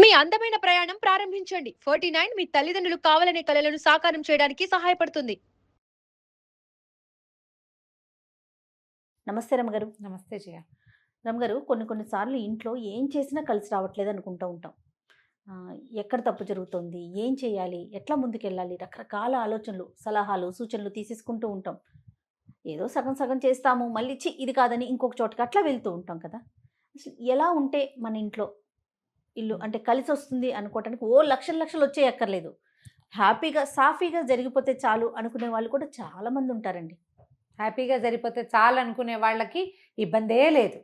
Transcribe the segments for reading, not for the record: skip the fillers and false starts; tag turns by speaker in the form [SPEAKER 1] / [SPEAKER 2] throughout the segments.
[SPEAKER 1] మీ అందమైన ప్రయాణం ప్రారంభించండి. 49 మీ తల్లిదండ్రులు కావాలనే కలలను సాకారం చేయడానికి సహాయపడుతుంది.
[SPEAKER 2] నమస్తే రమ్మగారు.
[SPEAKER 3] నమస్తే జయ.
[SPEAKER 2] రమ్మగారు, కొన్ని సార్లు ఇంట్లో ఏం చేసినా కలిసి రావట్లేదు అనుకుంటూ ఉంటాం. ఎక్కడ తప్పు జరుగుతోంది? ఏం చేయాలి? ఎట్లా ముందుకెళ్ళాలి? రకరకాల ఆలోచనలు, సలహాలు, సూచనలు తీసేసుకుంటూ ఉంటాం. ఏదో సగం సగం చేస్తాము, మళ్ళీ ఇది కాదని ఇంకొక చోటకి అట్లా వెళ్తూ ఉంటాం కదా! అసలు ఎలా ఉంటే మన ఇంట్లో ఇల్లు అంటే కలిసి వస్తుంది అనుకోవటానికి ఓ లక్షలు లక్షలు వచ్చేయక్కర్లేదు. హ్యాపీగా, సాఫీగా జరిగిపోతే చాలు అనుకునే వాళ్ళు కూడా చాలామంది ఉంటారండి.
[SPEAKER 3] హ్యాపీగా సరిపోతే చాలు అనుకునే వాళ్ళకి ఇబ్బందే లేదు.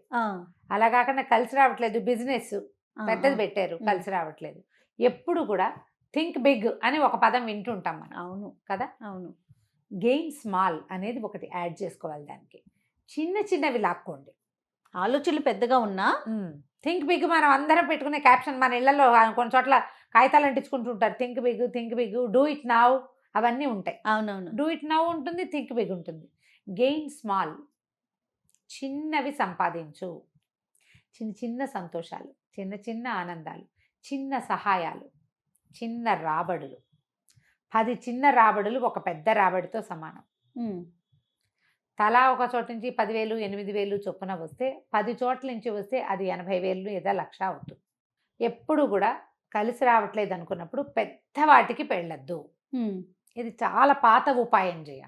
[SPEAKER 3] అలా కాకుండా కలిసి రావట్లేదు, బిజినెస్ పెద్దది పెట్టారు, కలిసి రావట్లేదు. ఎప్పుడు కూడా థింక్ బిగ్ అని ఒక పదం వింటుంటాం మనం.
[SPEAKER 2] అవును
[SPEAKER 3] కదా.
[SPEAKER 2] అవును.
[SPEAKER 3] గెయిన్ స్మాల్ అనేది ఒకటి యాడ్ చేసుకోవాలి. దానికి చిన్న చిన్నవి లాక్కోండి.
[SPEAKER 2] ఆలోచనలు పెద్దగా ఉన్నా
[SPEAKER 3] థింక్ బిగ్ మనం అందరం పెట్టుకునే క్యాప్షన్ మన ఇళ్లలో కొన్ని చోట్ల కాగితాలు అంటించుకుంటుంటారు. Think big, do it now, అవన్నీ ఉంటాయి.
[SPEAKER 2] అవునవును.
[SPEAKER 3] డూ ఇట్ నౌ ఉంటుంది, థింక్ బిగ్ ఉంటుంది. గెయిన్ స్మాల్, చిన్నవి సంపాదించు. చిన్న చిన్న సంతోషాలు, చిన్న చిన్న ఆనందాలు, చిన్న సహాయాలు, చిన్న రాబడులు. 10 చిన్న రాబడులు ఒక పెద్ద రాబడితో సమానం. తలా ఒక చోట నుంచి 10,000, 8,000 చొప్పున వస్తే 10 చోట్ల నుంచి వస్తే అది 80,000 లేదా 1,00,000 అవుతుంది. ఎప్పుడు కూడా కలిసి రావట్లేదు అనుకున్నప్పుడు పెద్ద వాటికి పెళ్ళొద్దు. ఇది చాలా పాత ఉపాయం చేయ.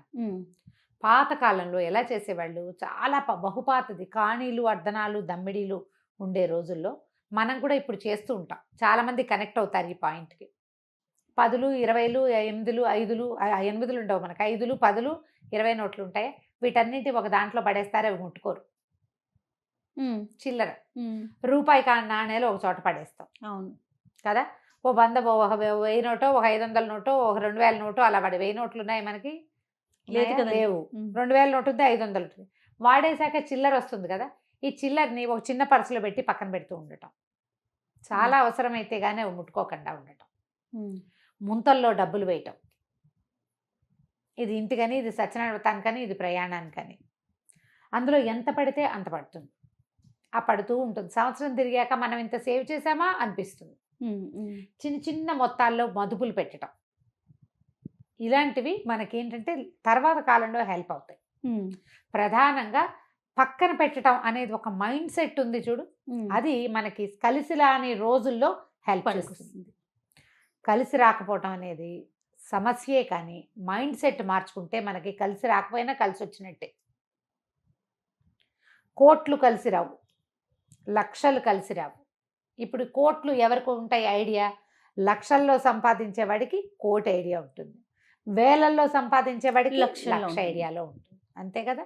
[SPEAKER 3] పాతకాలంలో ఎలా చేసేవాళ్ళు, చాలా బహుపాతది కాణీలు, అర్ధనాలు, దమ్మిడీలు ఉండే రోజుల్లో మనం కూడా ఇప్పుడు చేస్తూ ఉంటాం. చాలామంది కనెక్ట్ అవుతారు ఈ పాయింట్కి. 10లు, 20లు, 8లు, 5లు, 8లు ఉండవు మనకి, 5లు, 10లు, 20 నోట్లు ఉంటాయి. వీటన్నిటి ఒక దాంట్లో పడేస్తారు, అవి ముట్టుకోరు. చిల్లర రూపాయి నాణేలు ఒక చోట పడేస్తాం.
[SPEAKER 2] అవును
[SPEAKER 3] కదా. ఓ 100, ఒక 1000 నోటో, ఒక 500 నోటో, ఒక 2000 నోటో అలా పడి 1000 నోట్లు ఉన్నాయి మనకి, లేవు. 2000 నోటు ఉంది, 500 ఉంటుంది. వాడేశాక చిల్లర వస్తుంది కదా. ఈ చిల్లర్ని ఒక చిన్న పర్సులో పెట్టి పక్కన పెడుతూ ఉండటం. చాలా అవసరమైతే కానీ అవి ముట్టుకోకుండా ఉండటం. ముంతల్లో డబ్బులు వేయటం. ఇది ఇంటికని, ఇది సత్యనారాయణ వ్రతానికని, ఇది ప్రయాణానికని. అందులో ఎంత పడితే అంత పడుతుంది. ఆ పడుతూ ఉంటుంది. సంవత్సరం తిరిగాక మనం ఇంత సేవ్ చేసామా అనిపిస్తుంది. చిన్న చిన్న మొత్తాల్లో మదుపులు పెట్టడం, ఇలాంటివి మనకేంటంటే తర్వాత కాలంలో హెల్ప్ అవుతాయి. ప్రధానంగా పక్కన పెట్టడం అనేది ఒక మైండ్ సెట్ ఉంది చూడు, అది మనకి కలిసి రాని రోజుల్లో హెల్ప్ చేస్తుంది. కలిసి రాకపోవటం అనేది సమస్యే, కానీ మైండ్ సెట్ మార్చుకుంటే మనకి కలిసి రాకపోయినా కలిసి వచ్చినట్టే. కోట్లు కలిసి రావు, లక్షలు కలిసి రావు. ఇప్పుడు కోట్లు ఎవరికి ఉంటాయి ఐడియా? లక్షల్లో సంపాదించే వాడికి కోటి ఐడియా ఉంటుంది, వేలల్లో సంపాదించే వాడికి లక్ష ఐడియాలో ఉంటుంది. అంతే కదా.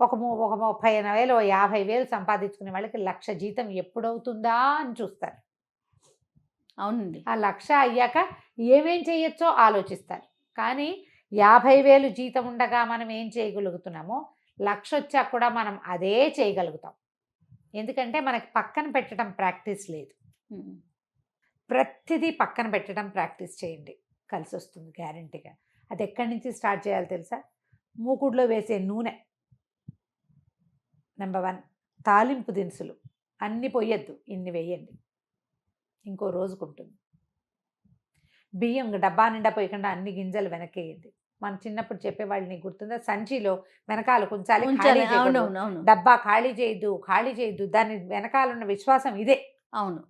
[SPEAKER 3] ఒక 30,000, 50,000 సంపాదించుకునే వాళ్ళకి 1,00,000 జీతం ఎప్పుడవుతుందా అని చూస్తారు.
[SPEAKER 2] అవునండి.
[SPEAKER 3] ఆ 1,00,000 అయ్యాక ఏమేం చేయొచ్చో ఆలోచిస్తారు. కానీ 50,000 జీతం ఉండగా మనం ఏం చేయగలుగుతున్నామో 1,00,000 వచ్చాక కూడా మనం అదే చేయగలుగుతాం. ఎందుకంటే మనకి పక్కన పెట్టడం ప్రాక్టీస్ లేదు. ప్రతిదీ పక్కన పెట్టడం ప్రాక్టీస్ చేయండి, కలిసి వస్తుంది గ్యారంటీగా. అది ఎక్కడి నుంచి స్టార్ట్ చేయాలి తెలుసా? మూకుడులో వేసే నూనె నెంబర్ 1. తాలింపు దినుసులు అన్ని పొయ్యొద్దు, ఇన్ని వేయండి, ఇంకో రోజుకుంటుంది. బియ్యం డబ్బా నిండా పోయకుండా అన్ని గింజలు వెనకేయండి. మనం చిన్నప్పుడు చెప్పేవాళ్ళు, నీకు గుర్తుందా? సంచిలో వెనకాల కొంచాలి, డబ్బా ఖాళీ చేయొద్దు. దాని వెనకాలన్న విశ్వాసం ఇదే.
[SPEAKER 2] అవును.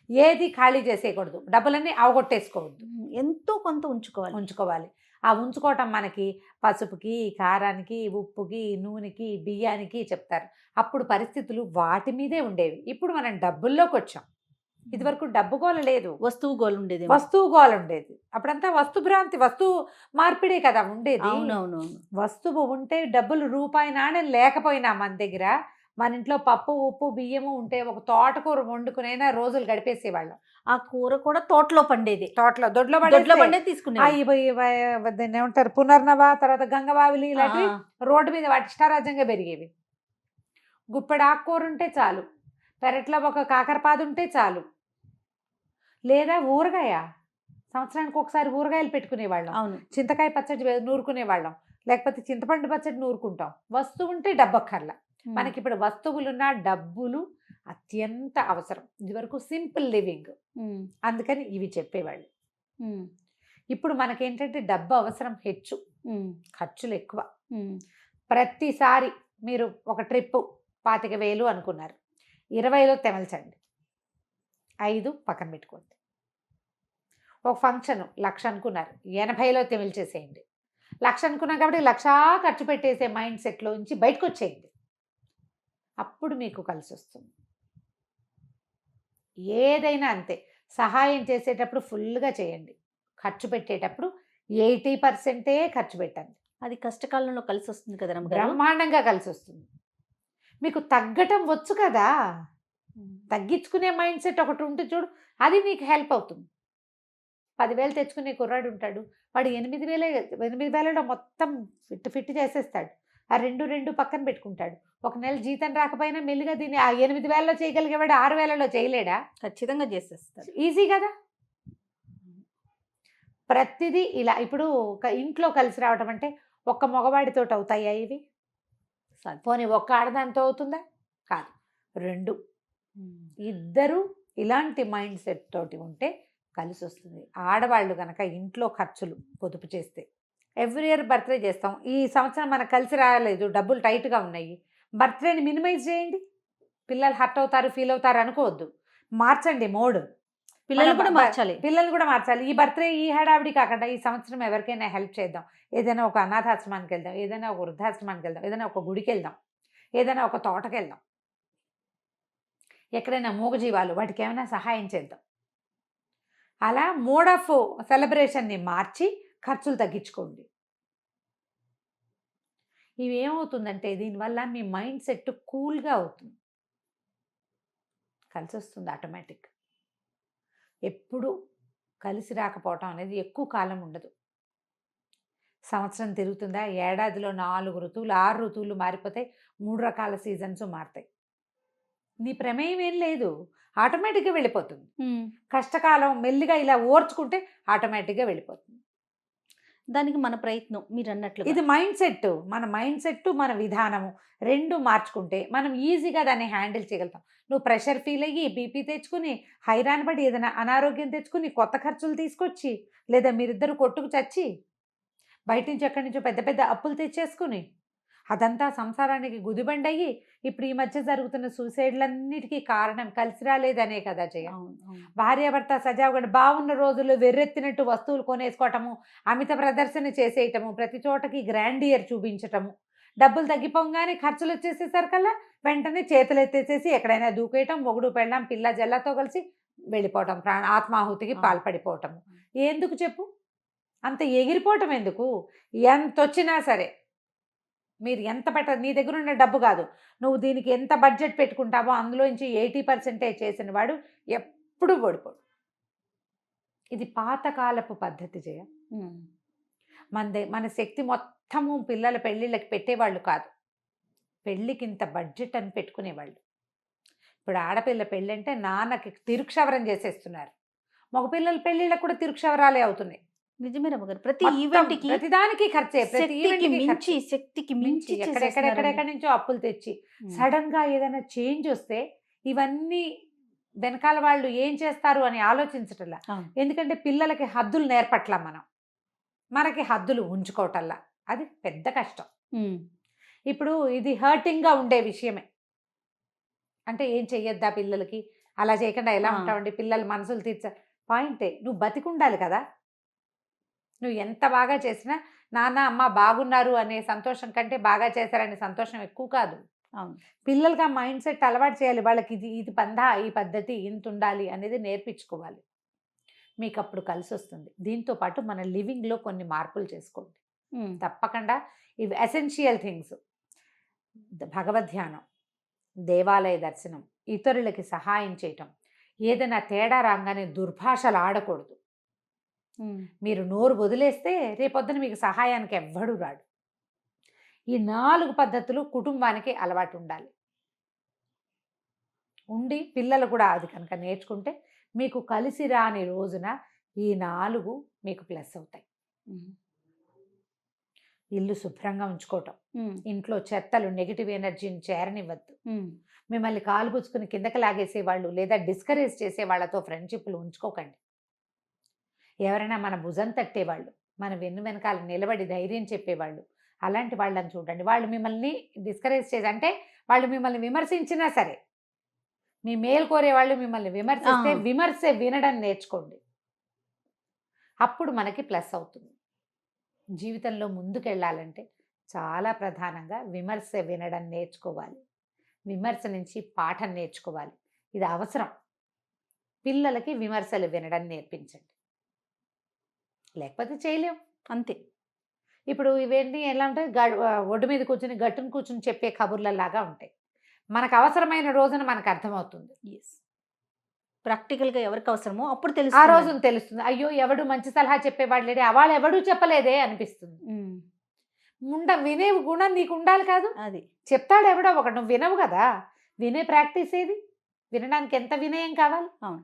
[SPEAKER 3] ఏది ఖాళీ చేసేయకూడదు, డబ్బులన్నీ అవగొట్టేసుకోవద్దు,
[SPEAKER 2] ఎంతో కొంత ఉంచుకోవాలి.
[SPEAKER 3] ఆ ఉంచుకోవటం మనకి పసుపుకి, కారానికి, ఉప్పుకి, నూనెకి, బియ్యానికి చెప్తారు. అప్పుడు పరిస్థితులు వాటి మీదే ఉండేవి. ఇప్పుడు మనం డబ్బుల్లోకి వచ్చాం. ఇదివరకు డబ్బు గోల లేదు,
[SPEAKER 2] వస్తువు గోల ఉండేది.
[SPEAKER 3] అప్పుడంతా వస్తుభ్రాంతి, వస్తువు మార్పిడే కదా ఉండేది.
[SPEAKER 2] అవునవును.
[SPEAKER 3] వస్తువు ఉంటే డబ్బులు, రూపాయి నాణ్యం లేకపోయినా మన దగ్గర, మన ఇంట్లో పప్పు, ఉప్పు, బియ్యము ఉంటే ఒక తోటకూర వండుకునైనా రోజులు గడిపేసేవాళ్ళం.
[SPEAKER 2] ఆ కూర కూడా తోటలో పండేది,
[SPEAKER 3] దొడ్లో పండేది తీసుకునే. ఏమంటారు, పునర్నవ, తర్వాత గంగవావిలి, ఇలాంటివి రోడ్డు మీద వాటి ఇష్టారాజ్యంగా పెరిగేవి. గుప్పెడు ఆకుకూర ఉంటే చాలు, పెరట్లో ఒక కాకరపాదు ఉంటే చాలు, లేదా ఊరగాయ, సంవత్సరానికి ఒకసారి ఊరగాయలు పెట్టుకునేవాళ్ళం.
[SPEAKER 2] అవును.
[SPEAKER 3] చింతకాయ పచ్చడి నూరుకునేవాళ్ళం, లేకపోతే చింతపండు పచ్చడి నూరుకుంటాం. వస్తువు ఉంటే డబ్బక్కర్లా. మనకి ఇప్పుడు వస్తువులున్నా డబ్బులు అత్యంత అవసరం. ఇదివరకు సింపుల్ లివింగ్, అందుకని ఇవి చెప్పేవాళ్ళు. ఇప్పుడు మనకేంటంటే డబ్బు అవసరం హెచ్చు, ఖర్చులు ఎక్కువ. ప్రతిసారి మీరు ఒక ట్రిప్పు 25,000 అనుకున్నారు, 20లో తెమల్చండి, 5 పక్కన పెట్టుకోండి. ఒక ఫంక్షన్ 1,00,000 అనుకున్నారు, 80లో తెమిల్చేసేయండి. 1,00,000 అనుకున్నాం కాబట్టి 1,00,000 ఖర్చు పెట్టేసే మైండ్ సెట్లో నుంచి బయటకు వచ్చేయండి. అప్పుడు మీకు కలిసి వస్తుంది. ఏదైనా అంతే, సహాయం చేసేటప్పుడు ఫుల్గా చేయండి, ఖర్చు పెట్టేటప్పుడు 80% ఖర్చు పెట్టండి.
[SPEAKER 2] అది కష్టకాలంలో కలిసి వస్తుంది కదా రమ్మగారు.
[SPEAKER 3] బ్రహ్మాండంగా కలిసి వస్తుంది. మీకు తగ్గటం వచ్చు కదా, తగ్గించుకునే మైండ్ సెట్ ఒకటి ఉంటే చూడు, అది నీకు హెల్ప్ అవుతుంది. 10,000 తెచ్చుకునే కుర్రాడు ఉంటాడు, వాడు 8,000లో మొత్తం ఫిట్ చేసేస్తాడు. ఆ 2 పక్కన పెట్టుకుంటాడు. ఒక నెల జీతం రాకపోయినా మెల్లిగా దీన్ని ఆ 8,000లో చేయగలిగేవాడు 6,000లో చేయలేడా?
[SPEAKER 2] ఖచ్చితంగా చేసేస్తాడు.
[SPEAKER 3] ఈజీ కదా. ప్రతిదీ ఇలా. ఇప్పుడు ఇంట్లో కలిసి రావటం అంటే ఒక్క మగవాడితో అవుతాయా ఇవి? పోనీ ఒక్క ఆడదానితో అవుతుందా? కాదు, 2 ఇద్దరు ఇలాంటి మైండ్ సెట్ తోటి ఉంటే కలిసి వస్తుంది. ఆడవాళ్ళు కనుక ఇంట్లో ఖర్చులు పొదుపు చేస్తే, ఎవ్రీ ఇయర్ బర్త్డే చేస్తాం, ఈ సంవత్సరం మనకు కలిసి రాలేదు, డబ్బులు టైట్గా ఉన్నాయి, బర్త్డేని మినిమైజ్ చేయండి. పిల్లలు హర్ట్ అవుతారు, ఫీల్ అవుతారు అనుకోవద్దు, మార్చండి మోడ్.
[SPEAKER 2] పిల్లలు కూడా మార్చాలి.
[SPEAKER 3] పిల్లలు కూడా మార్చాలి. ఈ బర్త్డే ఈ హడావిడి కాకుండా ఈ సంవత్సరం ఎవరికైనా హెల్ప్ చేద్దాం, ఏదైనా ఒక అనాథాశ్రమానికి వెళ్దాం, ఏదైనా ఒక వృద్ధాశ్రమానికి వెళ్దాం, ఏదైనా ఒక గుడికి వెళ్దాం, ఏదైనా ఒక తోటకి వెళ్దాం, ఎక్కడైనా మూగజీవాలు వాటికి ఏమైనా సహాయం చేద్దాం. అలా మోడ్ ఆఫ్ సెలబ్రేషన్ని మార్చి ఖర్చులు తగ్గించుకోండి. ఇవి ఏమవుతుందంటే దీనివల్ల మీ మైండ్ సెట్ కూల్గా అవుతుంది, కలిసి వస్తుంది ఆటోమేటిక్. ఎప్పుడు కలిసి రాకపోవటం అనేది ఎక్కువ కాలం ఉండదు. సంవత్సరం తిరుగుతుందా, ఏడాదిలో 4 ఋతువులు 6 ఋతువులు మారిపోతాయి, 3 రకాల సీజన్స్ మారుతాయి. నీ ప్రమేయం ఏం లేదు, ఆటోమేటిక్గా వెళ్ళిపోతుంది. కష్టకాలం మెల్లిగా ఇలా ఓర్చుకుంటే ఆటోమేటిక్గా వెళ్ళిపోతుంది.
[SPEAKER 2] దానికి మన ప్రయత్నం మీరు అన్నట్లు.
[SPEAKER 3] ఇది మైండ్ సెట్, మన మైండ్ సెట్ మన విధానము 2 మార్చుకుంటే మనం ఈజీగా దాన్ని హ్యాండిల్ చేయగలుగుతాం. నువ్వు ప్రెషర్ ఫీల్ అయ్యి బీపీ తెచ్చుకుని హైరాన్ పడి ఏదైనా అనారోగ్యం తెచ్చుకుని కొత్త ఖర్చులు తీసుకొచ్చి, లేదా మీరిద్దరు కొట్టుకు చచ్చి బయట నుంచి ఎక్కడి నుంచో పెద్ద పెద్ద అప్పులు తెచ్చేసుకుని అదంతా సంసారానికి గుదిబండి అయ్యి ఇప్పుడు ఈ మధ్య జరుగుతున్న సూసైడ్లన్నిటికీ కారణం కలిసి రాలేదనే కదా జయ. భార్యాభర్త సజావుగా బాగున్న రోజుల్లో వెర్రెత్తినట్టు వస్తువులు కొనేసుకోవటము, అమిత ప్రదర్శన చేసేయటము, ప్రతి చోటకి గ్రాండియర్ చూపించటము, డబ్బులు తగ్గిపోగానే ఖర్చులు వచ్చేసేసరికల్లా వెంటనే చేతులు ఎత్తేసేసి ఎక్కడైనా దూకేయటం, మొగుడు పెళ్ళాం పిల్ల జల్లతో కలిసి వెళ్ళిపోవటం, ఆత్మాహుతికి పాల్పడిపోవటము. ఎందుకు చెప్పు, అంత ఎగిరిపోవటం ఎందుకు? ఎంత వచ్చినా సరే మీరు ఎంత పెట్టదు, నీ దగ్గర ఉన్న డబ్బు కాదు, నువ్వు దీనికి ఎంత బడ్జెట్ పెట్టుకుంటావో అందులోంచి 80% చేసిన వాడు ఎప్పుడు ఓడిపోడు. ఇది పాతకాలపు పద్ధతి జయ. మన శక్తి మొత్తము పిల్లల పెళ్ళిళ్ళకి పెట్టేవాళ్ళు కాదు, పెళ్ళికి ఇంత బడ్జెట్ అని పెట్టుకునేవాళ్ళు. ఇప్పుడు ఆడపిల్ల పెళ్ళి అంటే నాన్నకి తిరుక్షవరం చేసేస్తున్నారు, మగపిల్లల పెళ్ళిళ్ళకి కూడా తిరుక్షవరాలే అవుతున్నాయి.
[SPEAKER 2] నిజమే రమ్మగారు. ప్రతి ఈవెంట్కి
[SPEAKER 3] ప్రతిదానికి ఖర్చే,
[SPEAKER 2] శక్తికి మించి
[SPEAKER 3] ఎక్కడెక్కడి నుంచో అప్పులు తెచ్చి సడన్ గా ఏదైనా చేంజ్ వస్తే ఇవన్నీ వెనకాల వాళ్ళు ఏం చేస్తారు అని ఆలోచించటల్లా. ఎందుకంటే పిల్లలకి హద్దులు నేర్పట్లా, మనకి హద్దులు ఉంచుకోవటల్లా, అది పెద్ద కష్టం. ఇప్పుడు ఇది హర్టింగ్ గా ఉండే విషయమే. అంటే ఏం చెయ్యొద్దా పిల్లలకి, అలా చేయకుండా ఎలా ఉంటావండి, పిల్లల మనసులు తీర్చ పాయింటే. నువ్వు బతికుండాలి కదా, నువ్వు ఎంత బాగా చేసినా నాన్న అమ్మ బాగున్నారు అనే సంతోషం కంటే బాగా చేశారనే సంతోషం ఎక్కువ కాదు. పిల్లలకి ఆ మైండ్ సెట్ అలవాటు చేయాలి, వాళ్ళకి ఇది పందా, ఈ పద్ధతి ఇంత ఉండాలి అనేది నేర్పించుకోవాలి. మీకు అప్పుడు కలిసి వస్తుంది. దీంతో పాటు మన లివింగ్లో కొన్ని మార్పులు చేసుకోండి తప్పకుండా. ఇవి ఎసెన్షియల్ థింగ్స్: భగవద్ధ్యానం, దేవాలయ దర్శనం, ఇతరులకి సహాయం చేయటం, ఏదైనా తేడా రాగానే దుర్భాషలు ఆడకూడదు. మీరు నోరు వదిలేస్తే రేపొద్దున మీకు సహాయానికి ఎవ్వడూ రాడు. ఈ 4 పద్ధతులు కుటుంబానికి అలవాటు ఉండాలి. ఉండి పిల్లలు కూడా అది కనుక నేర్చుకుంటే మీకు కలిసి రాని రోజున ఈ 4 మీకు ప్లస్ అవుతాయి. ఇల్లు శుభ్రంగా ఉంచుకోవటం,
[SPEAKER 2] ఉమ్,
[SPEAKER 3] ఇంట్లో చెత్తలు నెగిటివ్ ఎనర్జీని చేరనివ్వద్దు,
[SPEAKER 2] ఉమ్,
[SPEAKER 3] మిమ్మల్ని కాలు పుచ్చుకుని కిందకి లాగేసేవాళ్ళు లేదా డిస్కరేజ్ చేసే వాళ్ళతో ఫ్రెండ్షిప్లు ఉంచుకోకండి. ఎవరైనా మన భుజం తట్టేవాళ్ళు, మన వెనకాల నిలబడి ధైర్యం చెప్పేవాళ్ళు, అలాంటి వాళ్ళని చూడండి. వాళ్ళు మిమ్మల్ని డిస్కరేజ్ చేసి అంటే వాళ్ళు మిమ్మల్ని విమర్శించినా సరే, మీ మేలు కోరే వాళ్ళు మిమ్మల్ని విమర్శిస్తే విమర్శ వినడం నేర్చుకోండి. అప్పుడు మనకి ప్లస్ అవుతుంది. జీవితంలో ముందుకెళ్ళాలంటే చాలా ప్రధానంగా విమర్శ వినడం నేర్చుకోవాలి. విమర్శ నుంచి పాఠం నేర్చుకోవాలి. ఇది అవసరం. పిల్లలకి విమర్శలు వినడం నేర్పించండి, లేకపోతే చేయలేం.
[SPEAKER 2] అంతే.
[SPEAKER 3] ఇప్పుడు ఇవన్నీ ఎలా ఉంటాయి, ఒడ్డు మీద కూర్చుని గట్టును కూర్చుని చెప్పే కబుర్లలాగా ఉంటాయి. మనకు అవసరమైన రోజున మనకు అర్థమవుతుంది.
[SPEAKER 2] ఎస్, ప్రాక్టికల్గా ఎవరికి అవసరమో అప్పుడు
[SPEAKER 3] ఆ
[SPEAKER 2] తెలుసు.
[SPEAKER 3] రోజున తెలుస్తుంది. అయ్యో ఎవడు మంచి సలహా చెప్పేవాడు లేడే, వాళ్ళు ఎవడూ చెప్పలేదే అనిపిస్తుంది. వినే గుణం నీకు ఉండాలి కాదు.
[SPEAKER 2] అది
[SPEAKER 3] చెప్తాడు ఎవడో ఒకడు, నువ్వు వినవు కదా. వినే ప్రాక్టీస్ ఏది? వినడానికి ఎంత వినయం కావాలి.
[SPEAKER 2] అవును,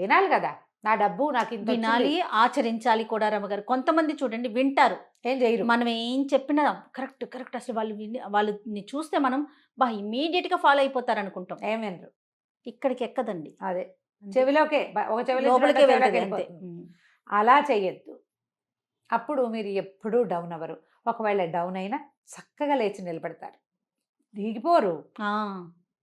[SPEAKER 3] వినాలి కదా. నా డబ్బు నాకు ఇంత
[SPEAKER 2] వినాలి, ఆచరించాలి కూడా. రమ్మగారు కొంతమంది చూడండి వింటారు,
[SPEAKER 3] ఏం చేయరు.
[SPEAKER 2] మనం ఏం చెప్పినా కరెక్ట్ కరెక్ట్, అసలు వాళ్ళు వాళ్ళని చూస్తే మనం ఇమీడియట్ గా ఫాలో అయిపోతారు అనుకుంటాం.
[SPEAKER 3] ఏం వినరు.
[SPEAKER 2] ఇక్కడికి ఎక్కదండి.
[SPEAKER 3] అదే చెవిలోకే, ఒక చెవిలో
[SPEAKER 2] లోపలికే
[SPEAKER 3] చెవిలోకి
[SPEAKER 2] వెళ్తుంది అంతే.
[SPEAKER 3] వెళ్ళిపోతుంది. అలా చెయ్యొద్దు. అప్పుడు మీరు ఎప్పుడూ డౌన్ అవ్వరు. ఒకవేళ డౌన్ అయినా చక్కగా లేచి నిలబడతారు, దిగిపోరు.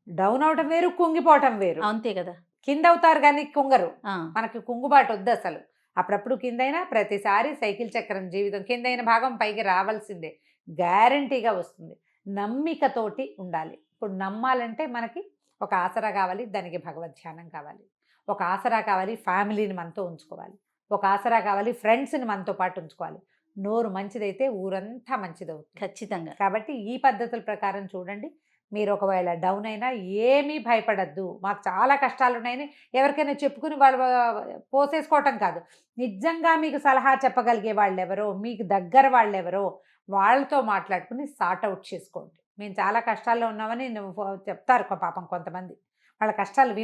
[SPEAKER 3] డౌన్ అవటం వేరు, కుంగిపోవటం వేరు.
[SPEAKER 2] అంతే కదా.
[SPEAKER 3] కింద అవుతారు కానీ కుంగరు. మనకి కుంగుబాటు వద్దు అసలు. అప్పుడప్పుడు కిందైనా, ప్రతిసారి సైకిల్ చక్రం జీవితం కిందైన భాగం పైకి రావాల్సిందే, గ్యారంటీగా వస్తుంది. నమ్మికతోటి ఉండాలి. ఇప్పుడు నమ్మాలంటే మనకి ఒక ఆసరా కావాలి, దానికి భగవద్ ధ్యానం కావాలి. ఒక ఆసరా కావాలి, ఫ్యామిలీని మనతో ఉంచుకోవాలి. ఒక ఆసరా కావాలి, ఫ్రెండ్స్ని మనతో పాటు ఉంచుకోవాలి. నోరు మంచిదైతే ఊరంతా మంచిదవుతుంది
[SPEAKER 2] ఖచ్చితంగా.
[SPEAKER 3] కాబట్టి ఈ పద్ధతుల ప్రకారం చూడండి. మీరు ఒకవేళ డౌన్ అయినా ఏమీ భయపడద్దు. మాకు చాలా కష్టాలు ఉన్నాయని ఎవరికైనా చెప్పుకుని వాళ్ళు పోసేసుకోవటం కాదు. నిజంగా మీకు సలహా చెప్పగలిగే వాళ్ళు ఎవరో, మీకు దగ్గర వాళ్ళు ఎవరో వాళ్ళతో మాట్లాడుకుని సార్ట్అవుట్ చేసుకోండి. మేము చాలా కష్టాల్లో ఉన్నామని చెప్తారు పాపం కొంతమంది. వాళ్ళ కష్టాలు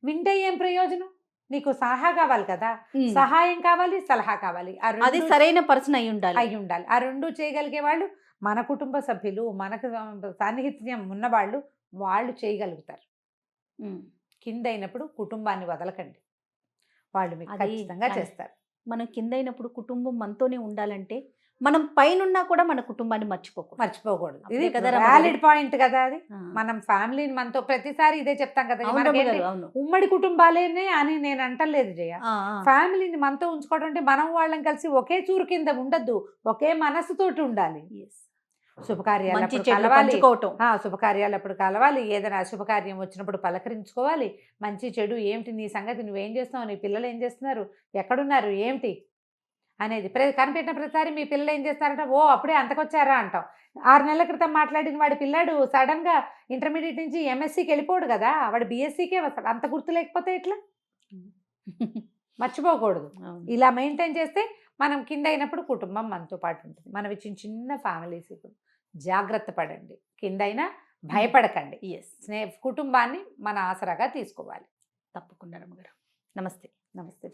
[SPEAKER 3] వింటే ఏం ప్రయోజనం? నీకు సలహా కావాలి కదా, సహాయం కావాలి, సలహా కావాలి.
[SPEAKER 2] అది సరైన పర్సన్ అయి
[SPEAKER 3] ఉండాలి. ఆ రెండు చేయగలిగే వాళ్ళు మన కుటుంబ సభ్యులు, మనకు సాన్నిహిత్యం ఉన్నవాళ్ళు, వాళ్ళు చేయగలుగుతారు. కింద అయినప్పుడు కుటుంబాన్ని వదలకండి, వాళ్ళు మీకు ఖచ్చితంగా చేస్తారు.
[SPEAKER 2] మనం కింద అయినప్పుడు కుటుంబం మనతోనే ఉండాలంటే మనం పైనున్నా కూడా మన కుటుంబాన్ని
[SPEAKER 3] మర్చిపోకూడదు. ఇది వ్యాలిడ్ పాయింట్ కదా. అది మనం ఫ్యామిలీని మనతో ప్రతిసారి ఇదే చెప్తాం కదా. ఉమ్మడి కుటుంబాలేనే అని నేను అంటలేదు జయ. ఫ్యామిలీని మనతో ఉంచుకోవడం అంటే మనం వాళ్ళని కలిసి ఒకే చూరు కింద ఉండద్దు, ఒకే మనసుతోటి ఉండాలి. శుభకార్యాలు అప్పుడు కలవాలి, ఏదైనా అశుభకార్యం వచ్చినప్పుడు పలకరించుకోవాలి. మంచి చెడు ఏమిటి, నీ సంగతి నువ్వేం చేస్తున్నావు, నీ పిల్లలు ఏం చేస్తున్నారు, ఎక్కడున్నారు, ఏమిటి అనేది కనిపెట్టిన ప్రతిసారి మీ పిల్లలు ఏం చేస్తారంటే ఓ అప్పుడే అంతకొచ్చారా అంటాం. 6 నెలల క్రితం మాట్లాడిన వాడి పిల్లాడు సడన్గా ఇంటర్మీడియట్ నుంచి ఎంఎస్సీకి వెళ్ళిపోడు కదా, వాడు బీఎస్సీకే వస్తాడు. అంత గుర్తు లేకపోతే ఎట్లా? మర్చిపోకూడదు. ఇలా మెయింటైన్ చేస్తే మనం కింద అయినప్పుడు కుటుంబం మనతో పాటు ఉంటుంది. మనం చిన్న చిన్న ఫ్యామిలీస్. ఇప్పుడు జాగ్రత్త పడండి, కింద అయినా భయపడకండి. కుటుంబాన్ని మన ఆసరాగా తీసుకోవాలి.
[SPEAKER 2] తప్పకుండా రమ్మగారు. నమస్తే.
[SPEAKER 3] నమస్తే.